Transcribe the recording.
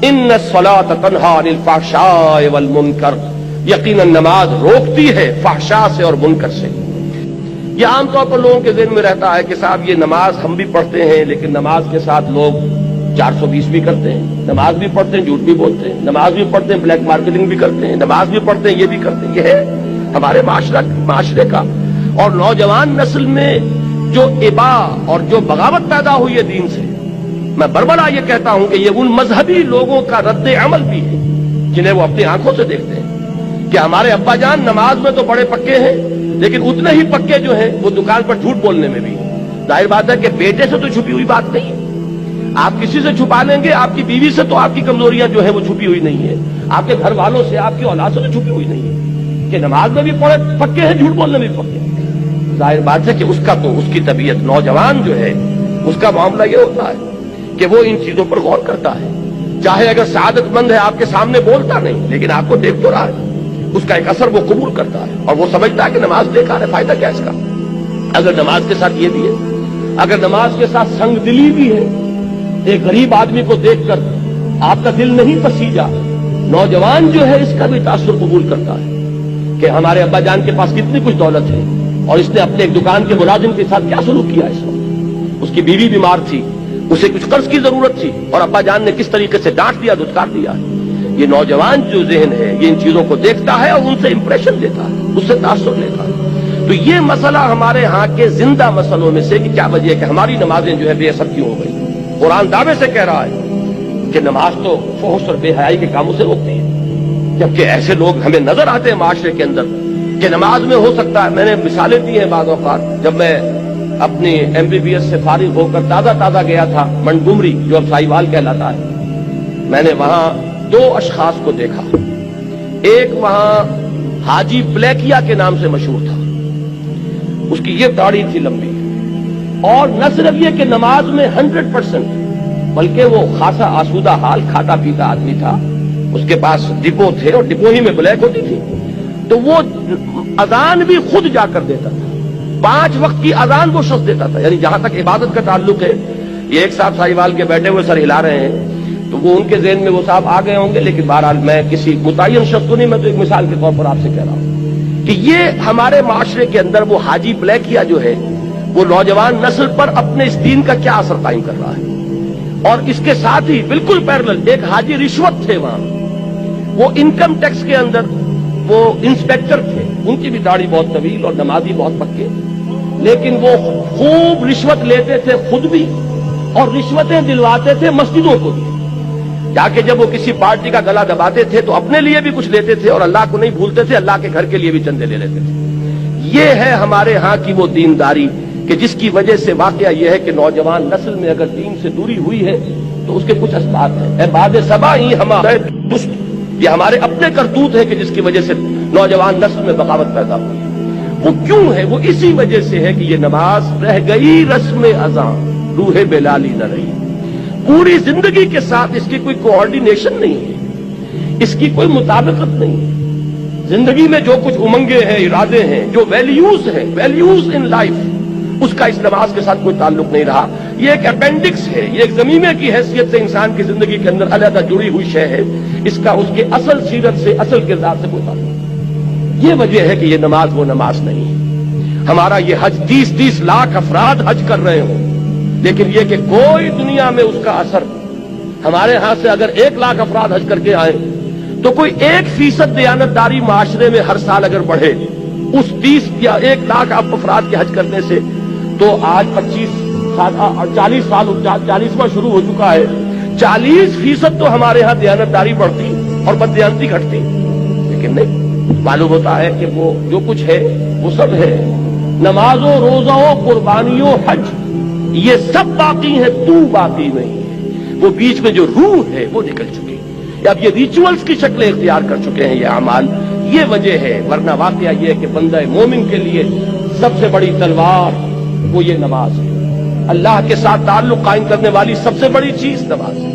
ان الصلاۃ تنہی عن الفحشاء والمنکر، یقیناً نماز روکتی ہے فحشاء سے اور منکر سے۔ یہ عام طور پر لوگوں کے ذہن میں رہتا ہے کہ صاحب یہ نماز ہم بھی پڑھتے ہیں لیکن نماز کے ساتھ لوگ 420 بھی کرتے ہیں، نماز بھی پڑھتے ہیں جھوٹ بھی بولتے ہیں، نماز بھی پڑھتے ہیں بلیک مارکیٹنگ بھی کرتے ہیں، نماز بھی پڑھتے ہیں یہ بھی کرتے ہیں۔ یہ ہے ہمارے معاشرے کا اور نوجوان نسل میں جو ابا اور جو بغاوت پیدا ہوئی ہے دین سے، میں بربلا یہ کہتا ہوں کہ یہ ان مذہبی لوگوں کا رد عمل بھی ہے جنہیں وہ اپنی آنکھوں سے دیکھتے ہیں کہ ہمارے ابا جان نماز میں تو بڑے پکے ہیں لیکن اتنے ہی پکے جو ہیں وہ دکان پر جھوٹ بولنے میں بھی۔ ظاہر بات ہے کہ بیٹے سے تو چھپی ہوئی بات نہیں ہے، آپ کسی سے چھپا لیں گے، آپ کی بیوی سے تو آپ کی کمزوریاں جو ہیں وہ چھپی ہوئی نہیں ہے، آپ کے گھر والوں سے، آپ کی اولاد سے تو چھپی ہوئی نہیں ہے کہ نماز میں بھی پکے ہیں، جھوٹ بولنے میں بھی پکے ہیں۔ ظاہر بات ہے کہ اس کا تو اس کی طبیعت، نوجوان جو ہے اس کا معاملہ یہ ہوتا ہے کہ وہ ان چیزوں پر غور کرتا ہے، چاہے اگر سعادت مند ہے آپ کے سامنے بولتا نہیں لیکن آپ کو دیکھ تو رہا ہے، اس کا ایک اثر وہ قبول کرتا ہے اور وہ سمجھتا ہے کہ نماز بیکار ہے، فائدہ کیا اس کا؟ اگر نماز کے ساتھ یہ بھی ہے، اگر نماز کے ساتھ سنگ دلی بھی ہے، ایک غریب آدمی کو دیکھ کر آپ کا دل نہیں پسیجا، نوجوان جو ہے اس کا بھی تاثر قبول کرتا ہے کہ ہمارے ابا جان کے پاس کتنی کچھ دولت ہے اور اس نے اپنے ایک دکان کے ملازم کے ساتھ کیا سلوک کیا اس وقت، اس کی بیوی بیمار تھی، اسے کچھ قرض کی ضرورت تھی اور ابا جان نے کس طریقے سے ڈانٹ دیا، دھتکار دیا۔ یہ نوجوان جو ذہن ہے یہ ان چیزوں کو دیکھتا ہے اور ان سے امپریشن لیتا ہے، اس سے تاثر لیتا ہے۔ تو یہ مسئلہ ہمارے ہاں کے زندہ مسئلوں میں سے کہ کیا وجہ ہے کہ ہماری نمازیں جو ہے بے اثر کیوں ہو گئی۔ قرآن دعوے سے کہہ رہا ہے کہ نماز تو فحش اور بے حیائی کے کاموں سے روکتی ہے، جبکہ ایسے لوگ ہمیں نظر آتے ہیں معاشرے کے اندر کہ نماز میں ہو سکتا ہے، میں نے مثالیں دی ہیں بعض اوقات، جب میں اپنی MBBS سے فارغ ہو کر تازہ گیا تھا منٹگمری جو اب ساہیوال کہلاتا ہے، میں نے وہاں 2 اشخاص کو دیکھا، ایک وہاں حاجی بلیکیا کے نام سے مشہور تھا، اس کی یہ داڑھی تھی لمبی، اور نہ صرف یہ کہ نماز میں 100% بلکہ وہ خاصا آسودہ حال کھاتا پیتا آدمی تھا، اس کے پاس ڈپو تھے اور ڈپو ہی میں بلیک ہوتی تھی، تو وہ اذان بھی خود جا کر دیتا تھا، 5 وقت کی اذان وہ شخص دیتا تھا۔ یعنی جہاں تک عبادت کا تعلق ہے، یہ ایک صاحب ساہیوال کے بیٹھے ہوئے سر ہلا رہے ہیں تو وہ ان کے ذہن میں وہ صاحب آ گئے ہوں گے، لیکن بہرحال میں کسی متعین شخص کو نہیں، میں تو ایک مثال کے طور پر آپ سے کہہ رہا ہوں کہ یہ ہمارے معاشرے کے اندر وہ حاجی بلیکیا جو ہے وہ نوجوان نسل پر اپنے اس دین کا کیا اثر قائم کر رہا ہے۔ اور اس کے ساتھ ہی بالکل پیرلل ایک حاجی رشوت تھے، وہاں وہ انکم ٹیکس کے اندر وہ انسپیکٹر تھے، ان کی بھی داڑھی بہت طویل اور نمازی بہت پکے، لیکن وہ خوب رشوت لیتے تھے خود بھی اور رشوتیں دلواتے تھے مسجدوں کو بھی، جا کے جب وہ کسی پارٹی کا گلا دباتے تھے تو اپنے لیے بھی کچھ لیتے تھے اور اللہ کو نہیں بھولتے تھے، اللہ کے گھر کے لیے بھی چندے لے لیتے تھے۔ یہ ہے ہمارے ہاں کی وہ دینداری کہ جس کی وجہ سے واقعہ یہ ہے کہ نوجوان نسل میں اگر دین سے دوری ہوئی ہے تو اس کے کچھ اسباب ہیں۔ اے باد صبا ہی ہمارے دست، یہ ہمارے اپنے کرتوت ہے کہ جس کی وجہ سے نوجوان نسل میں بغاوت پیدا ہوئی ہے۔ وہ کیوں ہے؟ وہ اسی وجہ سے ہے کہ یہ نماز رہ گئی رسم اذان، روح بلالی نہ رہی، پوری زندگی کے ساتھ اس کی کوئی کوآرڈینیشن نہیں ہے، اس کی کوئی مطابقت نہیں ہے۔ زندگی میں جو کچھ امنگیں ہیں، ارادے ہیں، جو ویلیوز ہیں، ویلیوز ان لائف، اس کا اس نماز کے ساتھ کوئی تعلق نہیں رہا۔ یہ ایک اپینڈکس ہے، یہ ایک ضمیمے کی حیثیت سے انسان کی زندگی کے اندر علیحدہ جڑی ہوئی شے ہے، اس کا اس کے اصل سیرت سے، اصل کردار سے کوئی تعلق نہیں۔ یہ وجہ ہے کہ یہ نماز وہ نماز نہیں ہے۔ ہمارا یہ حج 30 لاکھ افراد حج کر رہے ہوں، لیکن یہ کہ کوئی دنیا میں اس کا اثر، ہمارے ہاں سے اگر 1 لاکھ افراد حج کر کے آئیں تو کوئی 1% دیانتداری معاشرے میں ہر سال اگر بڑھے اس 30 یا 1 لاکھ افراد کے حج کرنے سے، تو آج 40واں شروع ہو چکا ہے، 40% تو ہمارے ہاں دیانتداری بڑھتی اور بددیانتی گھٹتی، لیکن نہیں، معلوم ہوتا ہے کہ وہ جو کچھ ہے وہ سب ہے، نماز و روزہ و قربانی و حج یہ سب باقی ہیں، تو باقی نہیں ہے۔ وہ بیچ میں جو روح ہے وہ نکل چکی، اب یہ ریچولز کی شکلیں اختیار کر چکے ہیں یہ اعمال، یہ وجہ ہے۔ ورنہ واقعہ یہ ہے کہ بندہ مومن کے لیے سب سے بڑی تلوار وہ یہ نماز ہے، اللہ کے ساتھ تعلق قائم کرنے والی سب سے بڑی چیز نماز ہے۔